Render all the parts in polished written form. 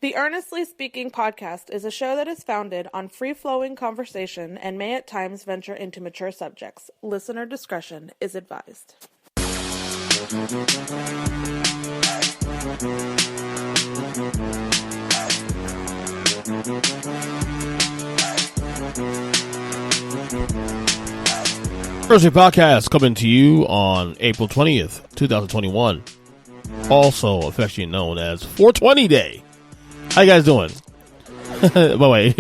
The Earnestly Speaking podcast is a show that is founded on free-flowing conversation and may at times venture into mature subjects. Listener discretion is advised. Earnestly podcast coming to you on April 20th, 2021. Also affectionately known as 420 Day. How you guys doing? By the way,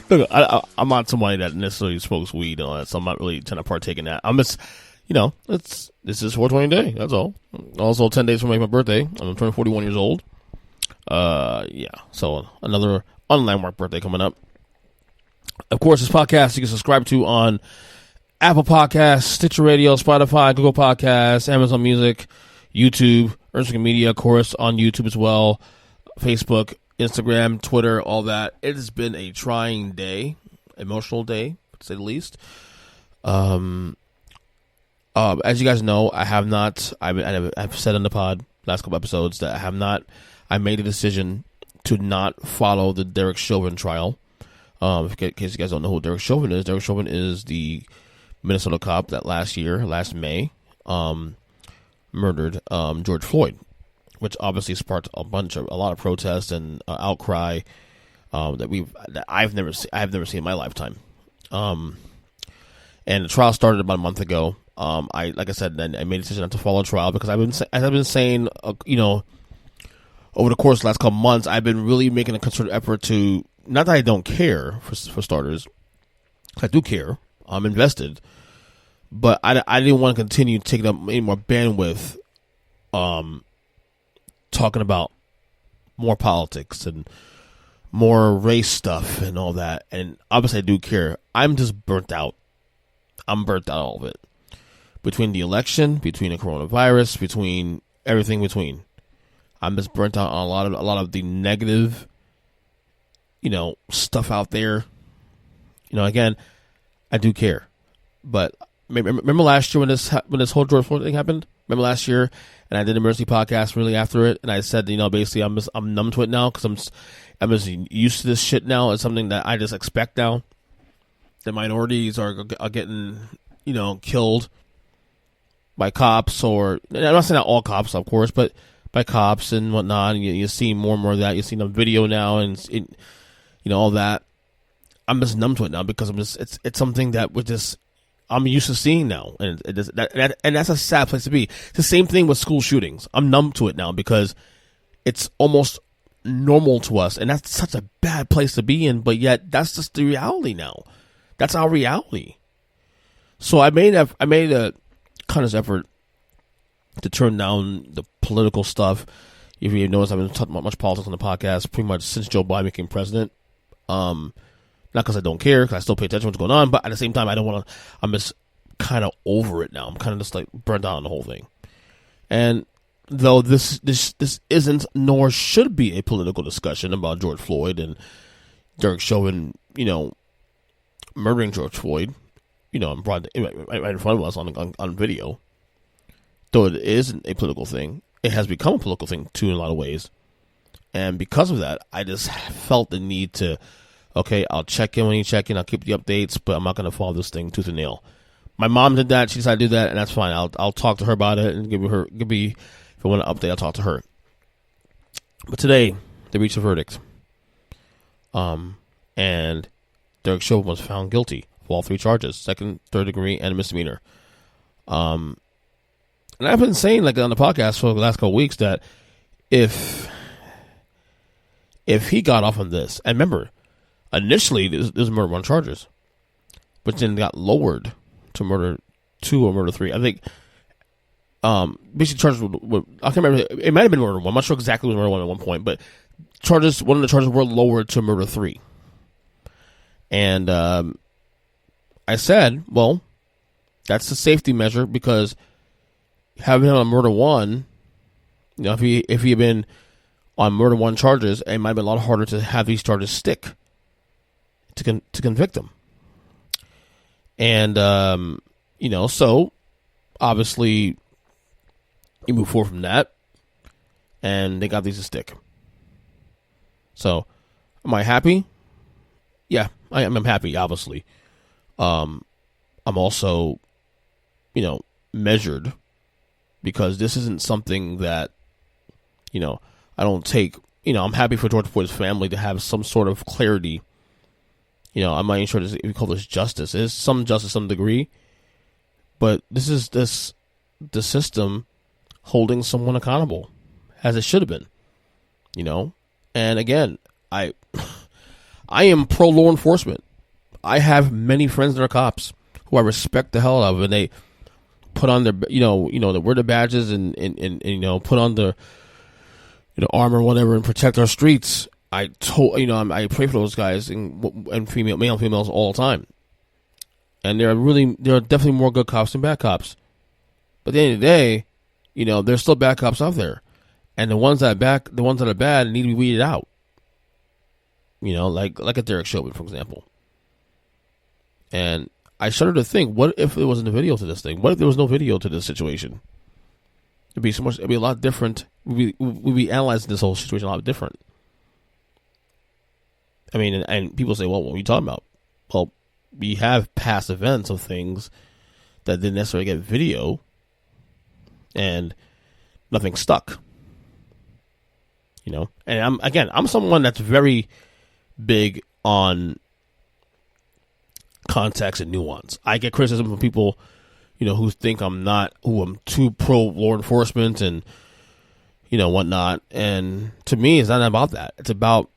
look, I'm not somebody that necessarily smokes weed and all that, so I'm not really trying to partake in that. I'm just, this is 420 Day. That's all. Also, 10 days from my birthday. I'm turning 41 years old. So another unlandmark birthday coming up. Of course, this podcast you can subscribe to on Apple Podcasts, Stitcher Radio, Spotify, Google Podcasts, Amazon Music, YouTube, Earnestly Media, of course, on YouTube as well, Facebook, Instagram, Twitter, all that. It has been a trying day, emotional day, to say the least. As you guys know, I've said on the pod last couple episodes that I made a decision to not follow the Derek Chauvin trial. In case you guys don't know who Derek Chauvin is the Minnesota cop that last May, murdered George Floyd, which obviously sparked a lot of protests and outcry that I've never seen in my lifetime. And the trial started about a month ago. I made a decision not to follow the trial because I've been saying, over the course of the last couple months, I've been really making a concerted effort to, not that I don't care for starters, I do care. I'm invested, but I didn't want to continue taking up any more bandwidth, talking about more politics and more race stuff and all that. And obviously I do care. I'm just burnt out. I'm burnt out all of it. Between the election, between the coronavirus, between everything between. I'm just burnt out on a lot of the negative, stuff out there. Again, I do care. But remember last year when this whole George Floyd thing happened? Remember last year, and I did an emergency podcast really after it, and I said, basically I'm numb to it now because I'm just used to this shit now. It's something that I just expect now. The minorities are getting, killed by cops, or I'm not saying not all cops, of course, but by cops and whatnot. And you see more and more of that. You see the video now, and all that. I'm just numb to it now because it's something that I'm used to seeing now, and that's a sad place to be. It's the same thing with school shootings. I'm numb to it now because it's almost normal to us, and that's such a bad place to be in. But yet, that's just the reality now. That's our reality. So I made a conscious effort to turn down the political stuff. If you notice, I've been talking about much politics on the podcast pretty much since Joe Biden became president. Not because I don't care, because I still pay attention to what's going on, but at the same time, I don't want to. I'm just kind of over it now. I'm kind of just like burnt out on the whole thing. And though this isn't, nor should be, a political discussion about George Floyd and Derek Chauvin, murdering George Floyd, right in front of us on video. Though it isn't a political thing, it has become a political thing too in a lot of ways. And because of that, I just felt the need to. Okay, I'll check in when you check in. I'll keep the updates, but I'm not going to follow this thing tooth and nail. My mom did that. She decided to do that, and that's fine. I'll talk to her about it and give me if I want an update, I'll talk to her. But today, they reached a verdict. And Derek Chauvin was found guilty of all three charges: second, third degree, and a misdemeanor. And I've been saying, on the podcast for the last couple of weeks, that if he got off on this, and remember, initially, this was murder one charges, but then got lowered to murder 2 or murder 3. I think, basically charges I can't remember. It might have been murder 1. I'm not sure exactly what was murder 1 at one point, but one of the charges were lowered to murder 3. And I said, well, that's a safety measure because having him on murder 1, if he had been on murder 1 charges, it might have been a lot harder to have these charges stick. To convict him. And, so obviously you move forward from that, and they got these to stick. So, am I happy? Yeah, I am. I'm happy, obviously. I'm also, measured, because this isn't something that, I don't take. I'm happy for George Floyd's family to have some sort of clarity. I'm not even sure if we call this justice. It is some justice to some degree, but this is the system holding someone accountable, as it should have been. And again, I am pro law enforcement. I have many friends that are cops who I respect the hell out of, and they put on their, they wear the badges and put on the, armor, whatever, and protect our streets. I pray for those guys and male and females all the time. And there are definitely more good cops than bad cops. But at the end of the day, there's still bad cops out there. And the ones that are bad need to be weeded out. Like a Derek Chauvin, for example. And I shudder to think, what if there wasn't a video to this thing? What if there was no video to this situation? It'd be a lot different. We'd be analyzing this whole situation a lot different. I mean, and people say, well, what are you talking about? Well, we have past events of things that didn't necessarily get video, and nothing stuck. And I'm someone that's very big on context and nuance. I get criticism from people, who think I'm too pro law enforcement and, whatnot. And to me, it's not about that. It's about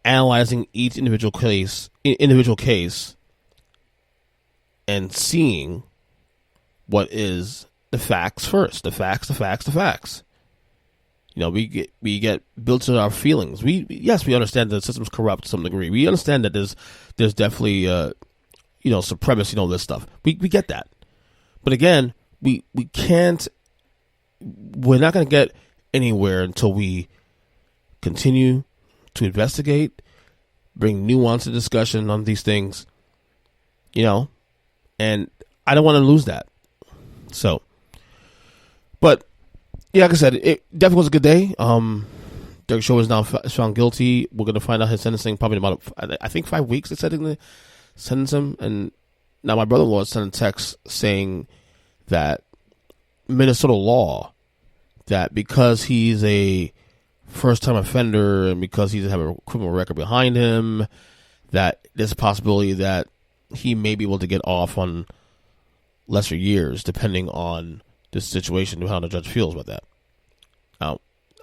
analyzing each individual case and seeing what is the facts first. The facts. We get built to our feelings. We understand that the system's corrupt to some degree. We understand that there's definitely supremacy and all this stuff. We get that. But again, we're not going to get anywhere until we continue to investigate, bring nuance to discussion on these things, and I don't want to lose that. So, but yeah, like I said, it definitely was a good day. Derek Chauvin is now found guilty. We're going to find out his sentencing probably in about, I think, 5 weeks. They said they're going to sentence him. And now my brother-in-law sent a text saying that Minnesota law, that because he's a first-time offender and because he doesn't have a criminal record behind him, that there's a possibility that he may be able to get off on lesser years, depending on this situation and how the judge feels about that. Now,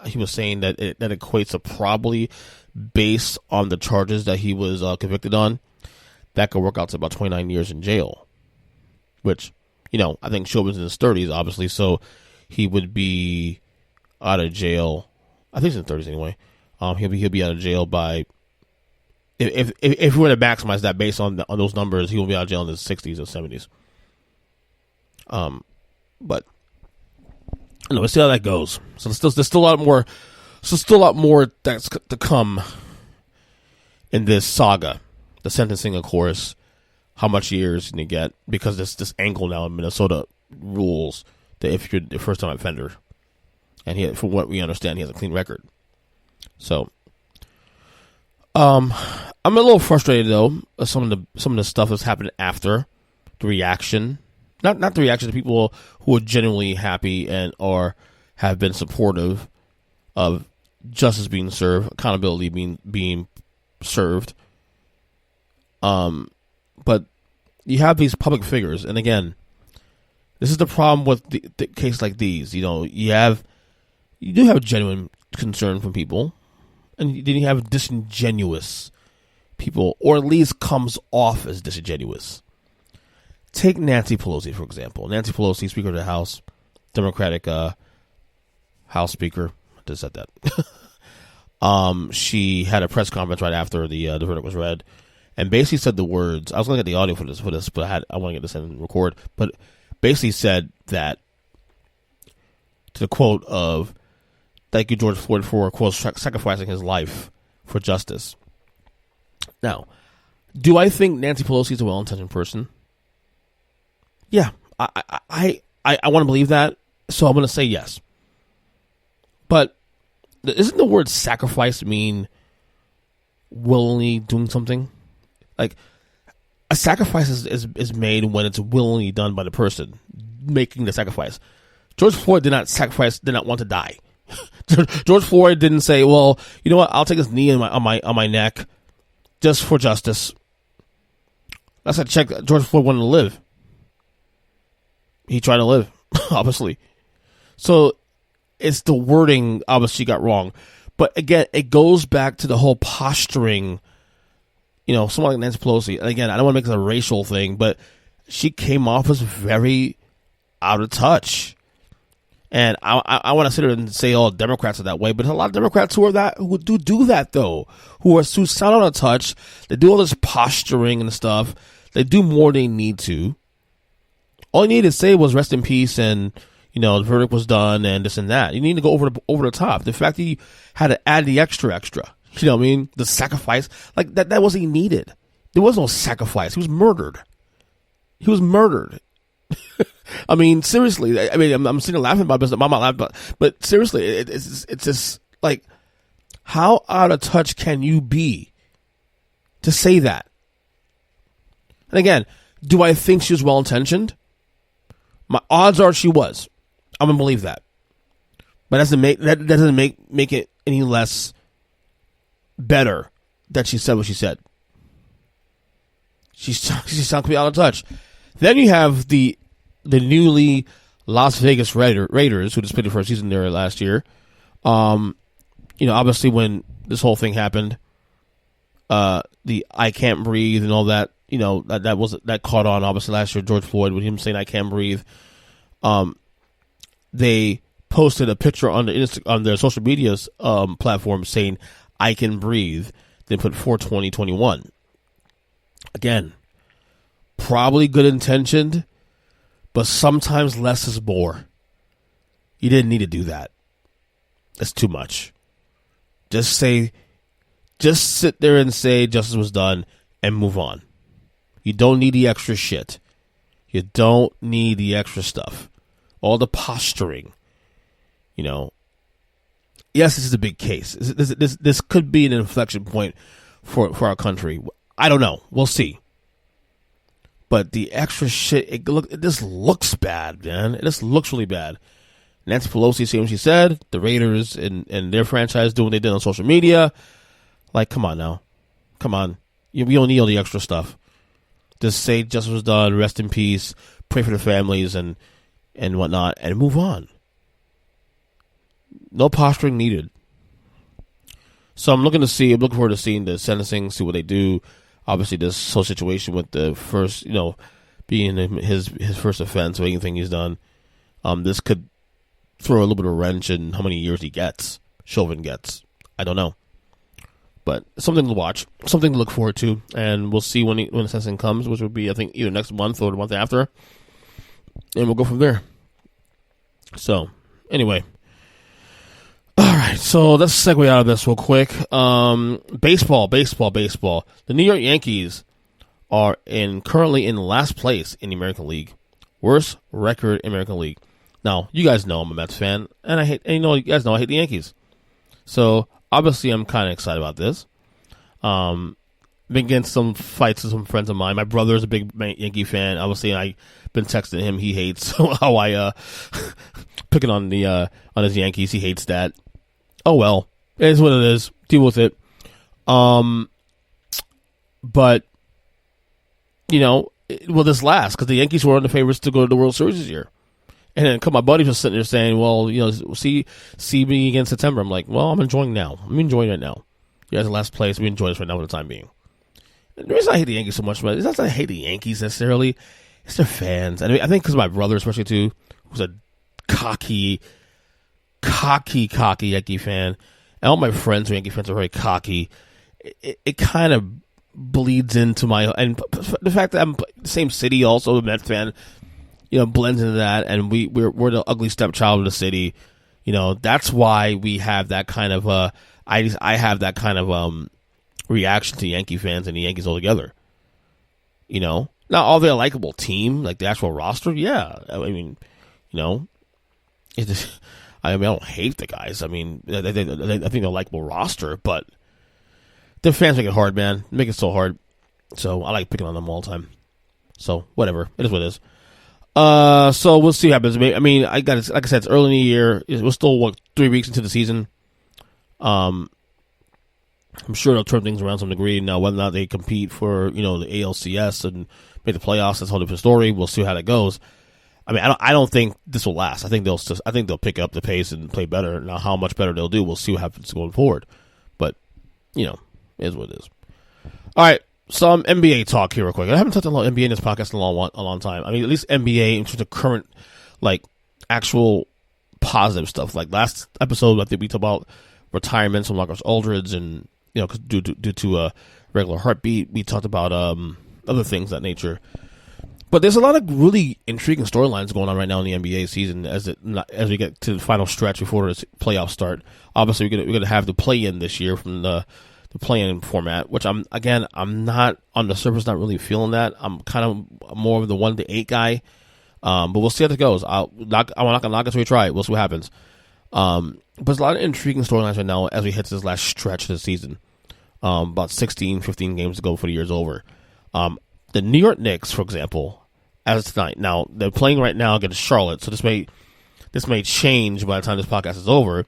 he was saying that that equates to probably, based on the charges that he was convicted on, that could work out to about 29 years in jail, which, I think Chauvin's in his 30s, obviously, so he would be out of jail. I think he's in his 30s anyway. He'll be out of jail by, if we were to maximize that based on those numbers, he will be out of jail in his 60s or 70s. But we'll see how that goes. So there's still a lot more that's to come in this saga. The sentencing, of course, how much years you get, because there's this angle now in Minnesota rules that if you're the first time offender, and from what we understand, he has a clean record. So, I'm a little frustrated though. Some of the stuff that's happened after the reaction. Not the reaction to people who are genuinely happy and have been supportive of justice being served, accountability being served. But you have these public figures, and again, this is the problem with the case like these. You do have a genuine concern from people, and then you have disingenuous people, or at least comes off as disingenuous. Take Nancy Pelosi, for example. Nancy Pelosi, Speaker of the House, Democratic House Speaker. I just said that. She had a press conference right after the verdict was read, and basically said the words. I was going to get the audio for this, but I want to get this and record. But basically said that, to the quote of, "Thank you, George Floyd, for, quote, sacrificing his life for justice." Now, do I think Nancy Pelosi is a well-intentioned person? Yeah, I want to believe that, so I'm going to say yes. But isn't the word sacrifice mean willingly doing something. Like, a sacrifice is made when it's willingly done by the person making the sacrifice. George Floyd did not want to die. George Floyd didn't say, well, you know what, I'll take this knee on my neck just for justice. Last I checked, George Floyd wanted to live. He tried to live, obviously. So it's the wording obviously got wrong. But again, it goes back to the whole posturing. Someone like Nancy Pelosi. And again, I don't want to make this a racial thing, but she came off as very out of touch. And I want to sit there and say all Democrats are that way, but there's a lot of Democrats who do that though, who sound out of touch. They do all this posturing and stuff. They do more than they need to. All you need to say was rest in peace and the verdict was done and this and that. You need to go over the top. The fact that you had to add the extra. You know what I mean? The sacrifice, like that wasn't needed. There was no sacrifice. He was murdered. I mean, seriously. I mean, I'm sitting laughing about this. I'm not laughing about, but seriously, it's just like, how out of touch can you be to say that? And again, do I think she was well intentioned? My odds are she was. I'm gonna believe that, but that doesn't make it any less better that she said what she said. She's not completely out of touch. Then you have the newly Las Vegas Raiders, who just played the first season there last year. Obviously when this whole thing happened, the I can't breathe and all that, that caught on obviously last year. George Floyd, with him saying I can't breathe. They posted a picture on their social media platform saying I can breathe. Then put 4/20/21. Again, probably good intentioned, but sometimes less is more. You didn't need to do that. That's too much. Just sit there and say justice was done and move on. You don't need the extra shit. You don't need the extra stuff. All the posturing. Yes, this is a big case. This could be an inflection point for our country. I don't know. We'll see. But the extra shit, it just looks bad, man. It just looks really bad. Nancy Pelosi saying what she said. The Raiders and their franchise doing what they did on social media. Like, come on now. Come on. You don't need all the extra stuff. Just say justice was done, rest in peace, pray for the families and whatnot, and move on. No posturing needed. So I'm looking forward to seeing the sentencing, see what they do. Obviously, this whole situation with the first, being his first offense or anything he's done, this could throw a little bit of a wrench in how many years Chauvin gets. I don't know. But something to watch, something to look forward to, and we'll see when the sentencing comes, which will be, I think, either next month or the month after, and we'll go from there. So, anyway. All right, so let's segue out of this real quick. Baseball. The New York Yankees are currently in last place in the American League. Worst record in the American League. Now, you guys know I'm a Mets fan, and you guys know I hate the Yankees. So, obviously, I'm kind of excited about this. Been getting some fights with some friends of mine. My brother's a big Yankee fan. Obviously, I've been texting him. He hates how I picking on his Yankees. He hates that. Oh well, it is what it is. Deal with it. But will this last? Because the Yankees were on the favorites to go to the World Series this year. And then my buddies were sitting there saying, well, see me again in September. I'm like, well, I'm enjoying now. I'm enjoying it now. You guys are last place. We enjoy this right now for the time being. And the reason I hate the Yankees so much, it's not that I hate the Yankees necessarily. It's their fans. And I think because my brother, especially too, was a cocky Yankee fan. And all my friends who are Yankee fans are very cocky. It kind of bleeds into and the fact that I'm the same city, also a Mets fan, blends into that, and we're the ugly stepchild of the city. That's why we have that kind of I have that kind of reaction to Yankee fans and the Yankees altogether. Not all they're a likable team, like the actual roster. Yeah, it's just, I don't hate the guys. I think they're a likable roster, but The fans make it hard, man. Make it so hard. So I like picking on them all the time. So whatever. It is what it is. So we'll see what happens. I mean, like I said, it's early in the year. We're still 3 weeks into the season. I'm sure they'll turn things around to some degree. Now, whether or not they compete for, the ALCS and make the playoffs, that's a whole different story. We'll see how that goes. I mean, I don't think this will last. I think they'll pick up the pace and play better. Now, how much better they'll do, we'll see what happens going forward. But, it is what it is. All right, some NBA talk here real quick. I haven't touched on NBA in this podcast in a long time. I mean, at least NBA in terms of current, actual positive stuff. Like last episode, I think we talked about retirements from Marcus Aldridge and, cause due to a regular heartbeat. We talked about other things of that nature. But there's a lot of really intriguing storylines going on right now in the NBA season as we get to the final stretch before the playoffs start. Obviously, we're gonna have the play-in this year from the play-in format, which I'm not on the surface not really feeling that. I'm kind of more of the 1 to 8 guy, but we'll see how it goes. I'm not gonna knock until we try it. We'll see what happens. But there's a lot of intriguing storylines right now as we hit this last stretch of the season. About 16, 15 games to go before the year's over. The New York Knicks, for example, as of tonight. Now they're playing right now against Charlotte, so this may change by the time this podcast is over.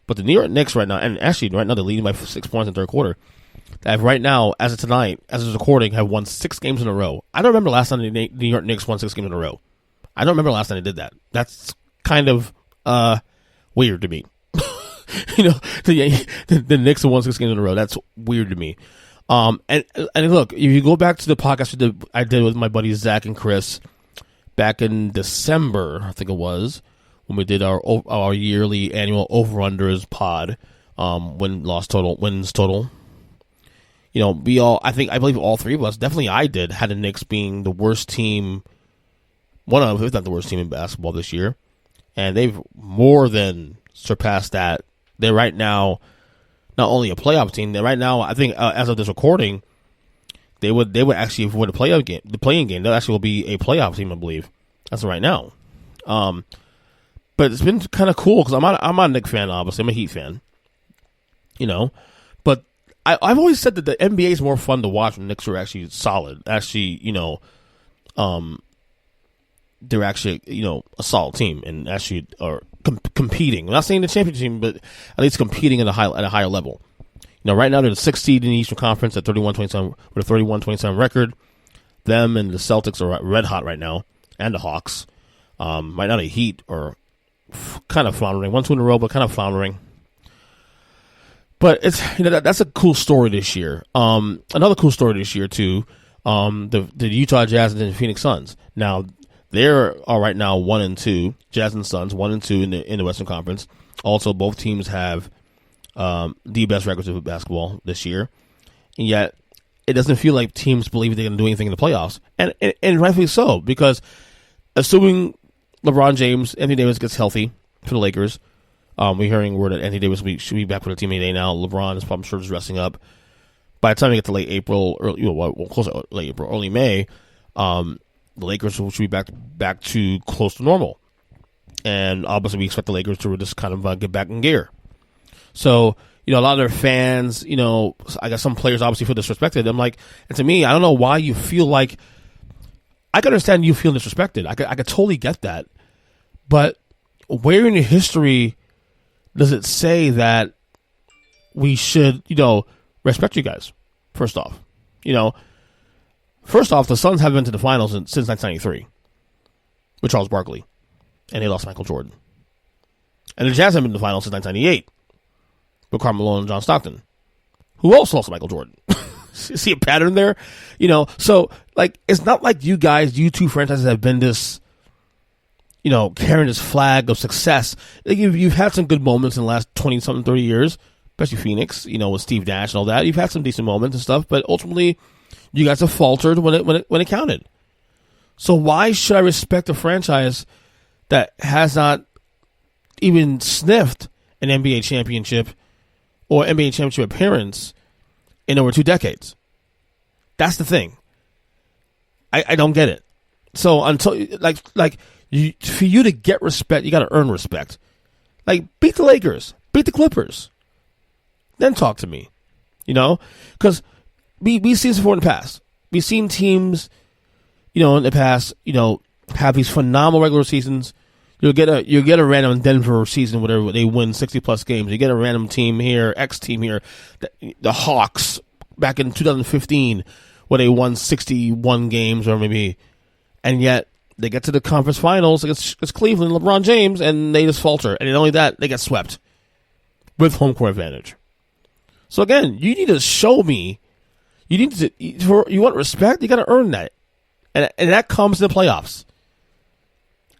But the New York Knicks right now, and actually right now they're leading by 6 points in the third quarter. They have right now, as of tonight, as of recording, have won 6 games in a row. I don't remember last time the New York Knicks won 6 games in a row. I don't remember last time they did that. That's kind of weird to me. The Knicks have won 6 games in a row. That's weird to me. And look, if you go back to the podcast I did with my buddies Zach and Chris back in December, I think it was, when we did our yearly annual over-unders pod, wins total. I believe all three of us, definitely I did, had the Knicks being the worst team, one of, if not the worst team in basketball this year. And they've more than surpassed that. They're right now not only a playoff team, they're right now, I think, as of this recording, they would actually avoid the playing game. That actually will be a playoff team, I believe. That's right now. But it's been kind of cool because I'm not a Knicks fan, obviously. I'm a Heat fan. But I've always said that the NBA is more fun to watch when the Knicks are actually solid. Actually, they're actually, a solid team and actually are competing. I'm not saying the championship team, but at least competing at a higher level. Right now they're the 6th seed in the Eastern Conference at 31-27 with a 31-27 record. Them and the Celtics are red hot right now, and the Hawks. Right now the Heat are kind of floundering. 1-2 in a row, but kind of floundering. But it's that's a cool story this year. Another cool story this year too. The Utah Jazz and the Phoenix Suns. Now they are right now 1-2. Jazz and Suns 1-2 in the Western Conference. Also, both teams have the best records of basketball this year, and yet it doesn't feel like teams believe they're going to do anything in the playoffs, and rightfully so, because assuming LeBron James, Anthony Davis gets healthy for the Lakers, we're hearing word that Anthony Davis should be back for the team any day now. LeBron is probably sure just resting up. By the time we get to late April, close to late April, early May, the Lakers should be back to close to normal, and obviously we expect the Lakers to just kind of get back in gear. So, a lot of their fans, I guess some players obviously feel disrespected. I'm like, and to me, I don't know why you feel like, I can understand you feeling disrespected. I could totally get that. But where in the history does it say that we should, respect you guys? First off, the Suns haven't been to the finals since 1993 with Charles Barkley, and they lost Michael Jordan. And the Jazz haven't been to the finals since 1998 with Karl Malone and John Stockton, who also lost Michael Jordan. See a pattern there? So, it's not like you two franchises have been this, carrying this flag of success. You've had some good moments in the last 20-something, 30 years, especially Phoenix, with Steve Nash and all that. You've had some decent moments and stuff, but ultimately, you guys have faltered when it counted. So why should I respect a franchise that has not even sniffed an NBA championship or NBA championship appearance in over 2 decades? That's the thing. I don't get it. So until for you to get respect, you got to earn respect. Beat the Lakers, beat the Clippers, then talk to me. Because we've seen this before in the past. We've seen teams, in the past, have these phenomenal regular seasons. You'll get a random Denver season, whatever, they win 60-plus games. You get a random team here, X team here, the Hawks back in 2015, where they won 61 games or maybe, and yet they get to the conference finals against Cleveland, LeBron James, and they just falter. And not only that, they get swept with home court advantage. So again, you need to show me. You want respect. You got to earn that, and that comes in the playoffs.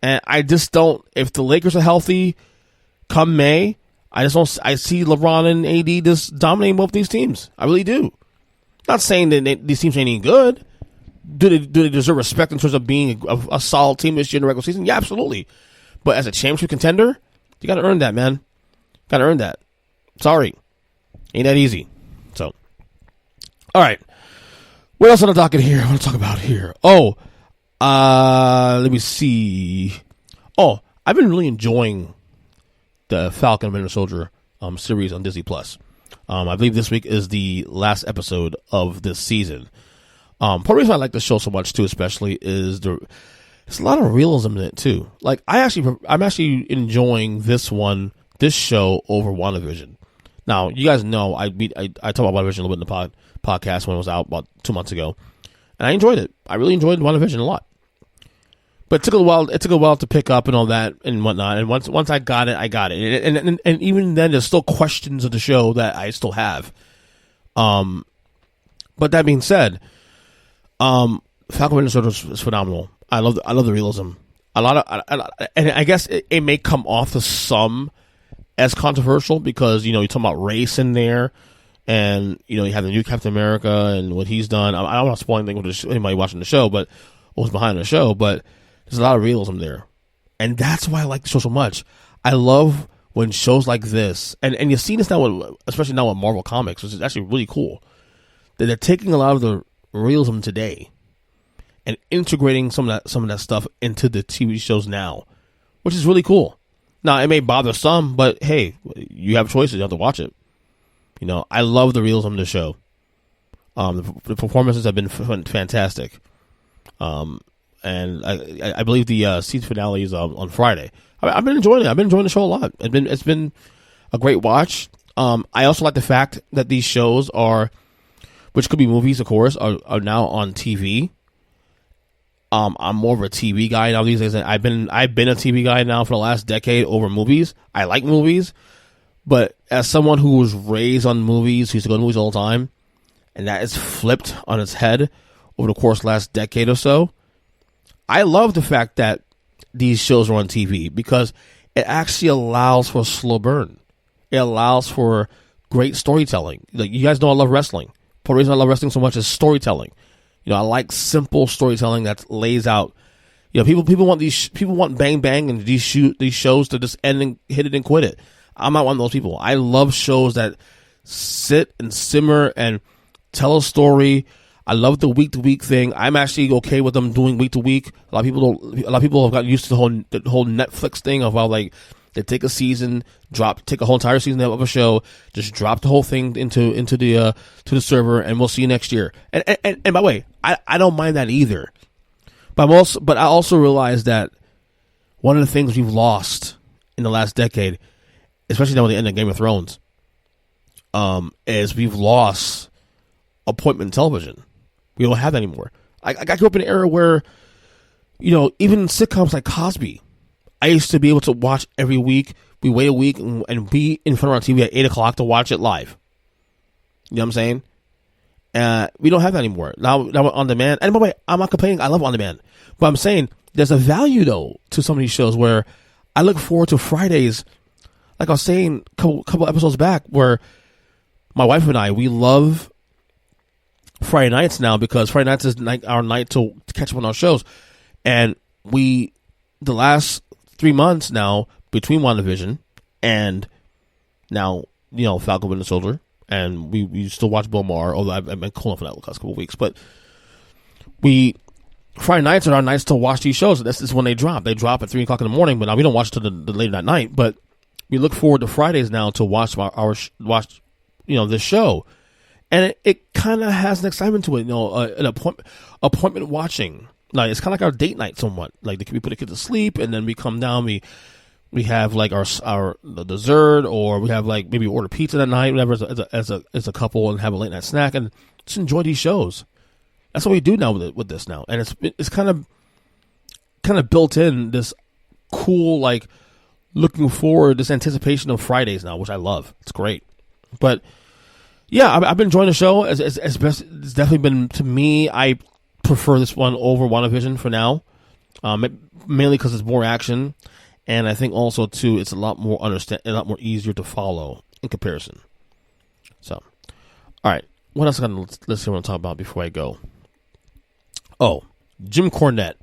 And I just don't. If the Lakers are healthy, come May, I just don't. I see LeBron and AD just dominating both these teams. I really do. Not saying that these teams ain't any good. Do they deserve respect in terms of being a solid team this year in the regular season? Yeah, absolutely. But as a championship contender, you got to earn that, man. Got to earn that. Sorry, ain't that easy. So, all right. What else on the docket here? I want to talk about here. Let me see. I've been really enjoying the Falcon and Winter Soldier series on Disney Plus. I believe this week is the last episode of this season. Part of the reason I like the show so much too, especially, is there's a lot of realism in it too. Like I'm actually enjoying this show over WandaVision. Now you guys know I talked about WandaVision a little bit in the podcast when it was out about 2 months ago, and I enjoyed it. I really enjoyed WandaVision a lot. But it took a while. It took a while to pick up and all that and whatnot. And once I got it, I got it. And even then, there's still questions of the show that I still have. But that being said, Falcon Winter Soldier is phenomenal. I love the realism. And I guess it may come off to some as controversial because you're talking about race in there, and you have the new Captain America and what he's done. I don't want to spoil anything with anybody watching the show, but what's behind the show, but. There's a lot of realism there. And that's why I like the show so much. I love when shows like this, and you see this now, especially now with Marvel Comics, which is actually really cool, that they're taking a lot of the realism today and integrating some of that stuff into the TV shows now, which is really cool. Now, it may bother some, but hey, you have choices. You have to watch it. I love the realism of the show. The performances have been fantastic. And I believe the season finale is on Friday. I've been enjoying it. I've been enjoying the show a lot. It's been a great watch. I also like the fact that these shows which could be movies, of course, are now on TV. I'm more of a TV guy now these days. I've been a TV guy now for the last decade over movies. I like movies, but as someone who was raised on movies, who used to go to movies all the time, and that is flipped on its head over the course of the last decade or so, I love the fact that these shows are on TV because it actually allows for a slow burn. It allows for great storytelling. Like, you guys know I love wrestling. Part of the reason I love wrestling so much is storytelling. I like simple storytelling that lays out. People want bang bang and these shows to just end and hit it and quit it. I'm not one of those people. I love shows that sit and simmer and tell a story. I love the week to week thing. I'm actually okay with them doing week to week. A lot of people have gotten used to the whole Netflix thing of how, like, they take a season, take a whole entire season of a show, just drop the whole thing into the to the server, and we'll see you next year. And by the way, I don't mind that either. But I also realize that one of the things we've lost in the last decade, especially now with the end of Game of Thrones, is we've lost appointment television. We don't have that anymore. I grew up in an era where, even sitcoms like Cosby, I used to be able to watch every week. We wait a week and be in front of our TV at 8 o'clock to watch it live. You know what I'm saying? We don't have that anymore. Now on demand. And by the way, I'm not complaining. I love on demand. But I'm saying there's a value, though, to some of these shows where I look forward to Fridays, like I was saying a couple episodes back, where my wife and I, we love Friday nights now because Friday nights is our night to catch up on our shows. And the last 3 months now, between WandaVision and now, Falcon Winter Soldier, and we still watch Bill Maher, although I've been calling for that the last couple of weeks, but Friday nights are our nights to watch these shows. This is when they drop. They drop at 3 o'clock in the morning, but now we don't watch till the later that night, but we look forward to Fridays now to watch this show. And it kind of has an excitement to it, an appointment watching. Like, it's kind of like our date night somewhat. Like, we put the kids to sleep, and then we come down, we have like the dessert, or we have like maybe order pizza that night, whatever, as a couple, and have a late night snack and just enjoy these shows. That's what we do now with this now, and it's kind of built in this cool, like, looking forward, this anticipation of Fridays now, which I love. It's great. But yeah, I've been enjoying the show as best. It's definitely been, to me, I prefer this one over WandaVision for now, mainly because it's more action. And I think also too, it's a lot more easier to follow in comparison. So, all right, what else let's see what I want to talk about before I go. Oh, Jim Cornette,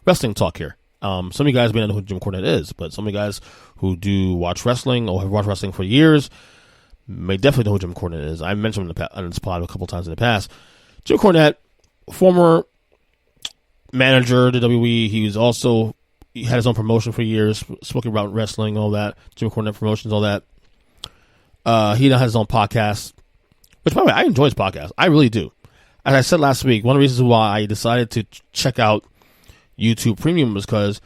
wrestling talk here. Some of you guys may not know who Jim Cornette is, but some of you guys who do watch wrestling or have watched wrestling for years may definitely know who Jim Cornette is. I mentioned him on this pod a couple times in the past. Jim Cornette, former manager to WWE. He had his own promotion for years, spoken about wrestling, all that. Jim Cornette Promotions, all that. He now has his own podcast, which, by the way, I enjoy his podcast. I really do. As I said last week, one of the reasons why I decided to check out YouTube Premium was because,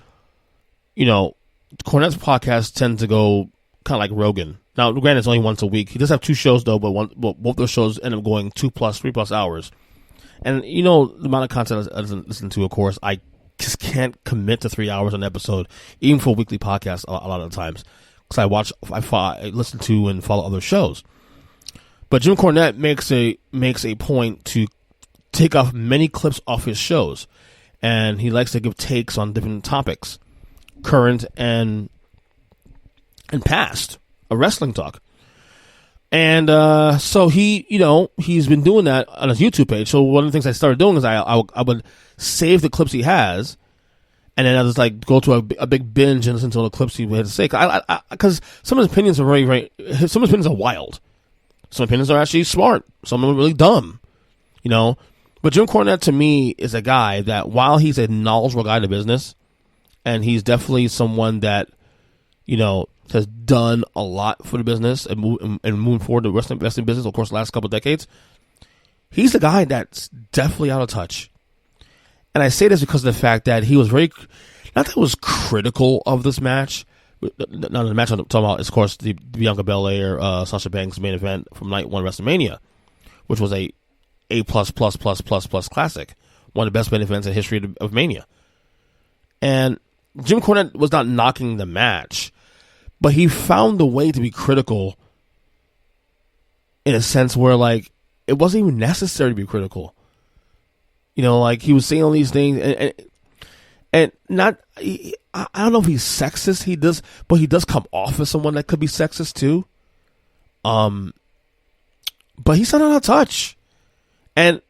Cornette's podcasts tend to go kind of like Rogan. Now, granted, it's only once a week. He does have 2 shows, though, but both those shows end up going 2+, 3+ hours. And, the amount of content I listen to, of course, I just can't commit to 3 hours an episode, even for a weekly podcast a lot of the times, because I listen to and follow other shows. But Jim Cornette makes a point to take off many clips off his shows, and he likes to give takes on different topics, current and past, a wrestling talk. And so he's been doing that on his YouTube page. So one of the things I started doing is I would save the clips he has, and then I just like go to a big binge and listen to all the clips he had to say. Because some of his opinions are some of his opinions are wild. Some opinions are actually smart. Some of them are really dumb. But Jim Cornette, to me, is a guy that, while he's a knowledgeable guy in the business, and he's definitely someone that, has done a lot for the business and moving forward the wrestling business, of course, the last couple of decades, he's the guy that's definitely out of touch. And I say this because of the fact that he was not that he was critical of this match. Now, the match I'm talking about is, of course, the Bianca Belair, Sasha Banks main event from Night 1 WrestleMania, which was a classic, one of the best main events in the history of Mania. And Jim Cornette was not knocking the match, but he found a way to be critical in a sense where, like, it wasn't even necessary to be critical. Like, he was saying all these things, and not, I don't know if he's sexist, but he does come off as someone that could be sexist too. But he's not out of touch. And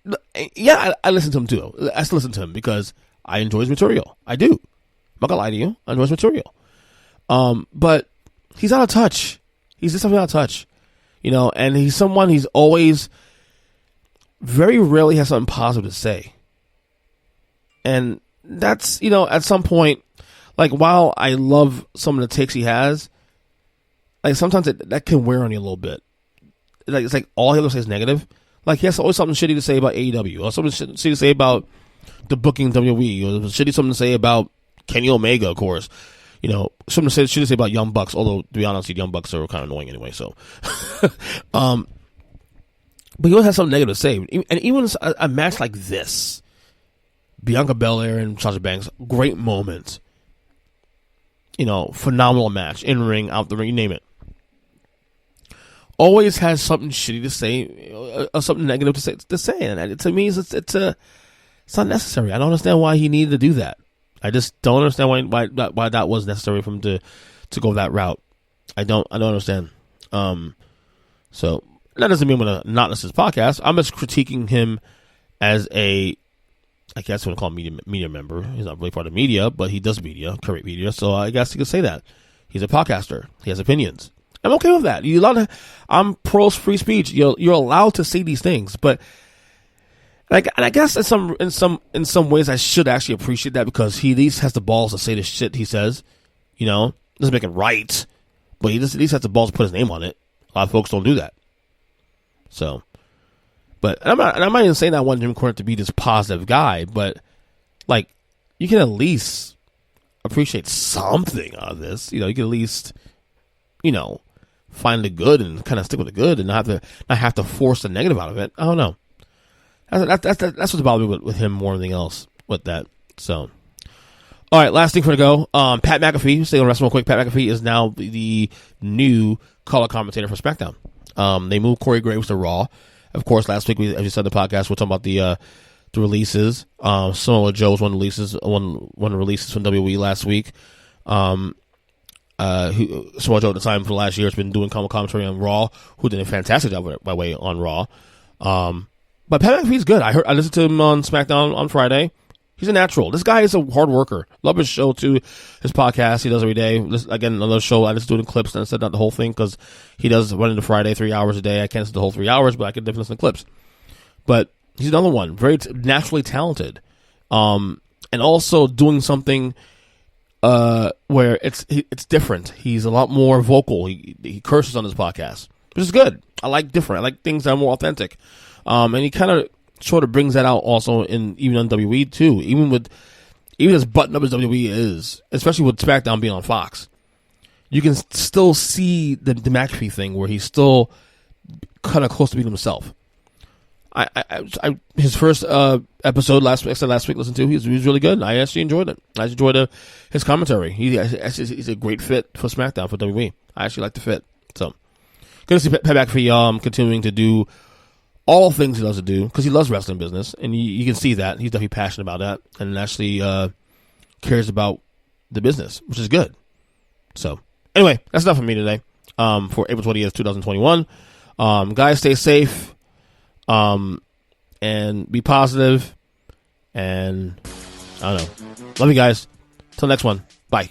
yeah, I listen to him too. I still listen to him because I enjoy his material. I do. I'm not gonna lie to you. I enjoy his material. But he's out of touch. He's just something out of touch. And he's always very rarely has something positive to say. And that's, at some point, like, while I love some of the takes he has, like, sometimes that can wear on you a little bit. Like, it's like all he ever says is negative. Like, he has always something shitty to say about AEW, or something shitty to say about the booking WWE, or something to say about Kenny Omega, of course. Something shitty to say about Young Bucks, although, to be honest, the Young Bucks are kind of annoying anyway, so. But he always has something negative to say. And even a match like this, Bianca Belair and Sasha Banks, great moment. Phenomenal match, in ring, out the ring, you name it. Always has something shitty to say, or something negative to say, and to me, it's not necessary. I don't understand why he needed to do that. I just don't understand why that was necessary for him to go that route. I don't understand. So that doesn't mean I'm gonna not listen to his podcast. I'm just critiquing him as I guess I'm gonna call him media member. He's not really part of media, but he does media, current media. So I guess you could say that he's a podcaster. He has opinions. I'm okay with that. I'm pro free speech. You're allowed to say these things, but and I guess in some ways I should actually appreciate that, because he at least has the balls to say the shit he says. Doesn't make it right, but he just at least has the balls to put his name on it. A lot of folks don't do that. So But I'm not even saying I want Jim Cornette to be this positive guy, but like you can at least appreciate something out of this. You know, you can at least, you know, find the good and kind of stick with the good and not have to force the negative out of it. I don't know. That's what's bothered me with him more than anything else with that. So, all right, last thing for to go. Pat McAfee, stay on wrestling real quick. Pat McAfee is now the new color commentator for SmackDown. They moved Corey Graves to Raw. Of course, last week, as you said in the podcast, we're talking about the releases. Samoa Joe was one of the releases from WWE last week. Samoa Joe at the time for the last year has been doing commentary on Raw, who did a fantastic job, by the way, on Raw. But Pat McAfee's good. I listened to him on SmackDown on Friday. He's a natural. This guy is a hard worker. Love his show, too. His podcast he does every day. Again, another show. I just do it in clips, and I said not the whole thing, because he does run into Friday 3 hours a day. I can't listen to the whole 3 hours, but I can definitely listen to clips. But he's another one. Very naturally talented. And also doing something where it's different. He's a lot more vocal. He curses on his podcast, which is good. I like different. I like things that are more authentic. And he kind of sort of brings that out also even on WWE too. Even as buttoned up as WWE is, especially with SmackDown being on Fox, you can still see the McAfee thing where he's still kind of close to being himself. His first episode last week, listened to, he was really good. I actually enjoyed it. I enjoyed his commentary. He's a great fit for SmackDown, for WWE. I actually like the fit. So good to see Pat McAfee continuing to do all things he loves to do, because he loves wrestling business, and you can see that. He's definitely passionate about that, and actually cares about the business, which is good. So, anyway, that's enough for me today for April 20th, 2021. Guys, stay safe, and be positive, and I don't know. Love you guys. Till next one. Bye.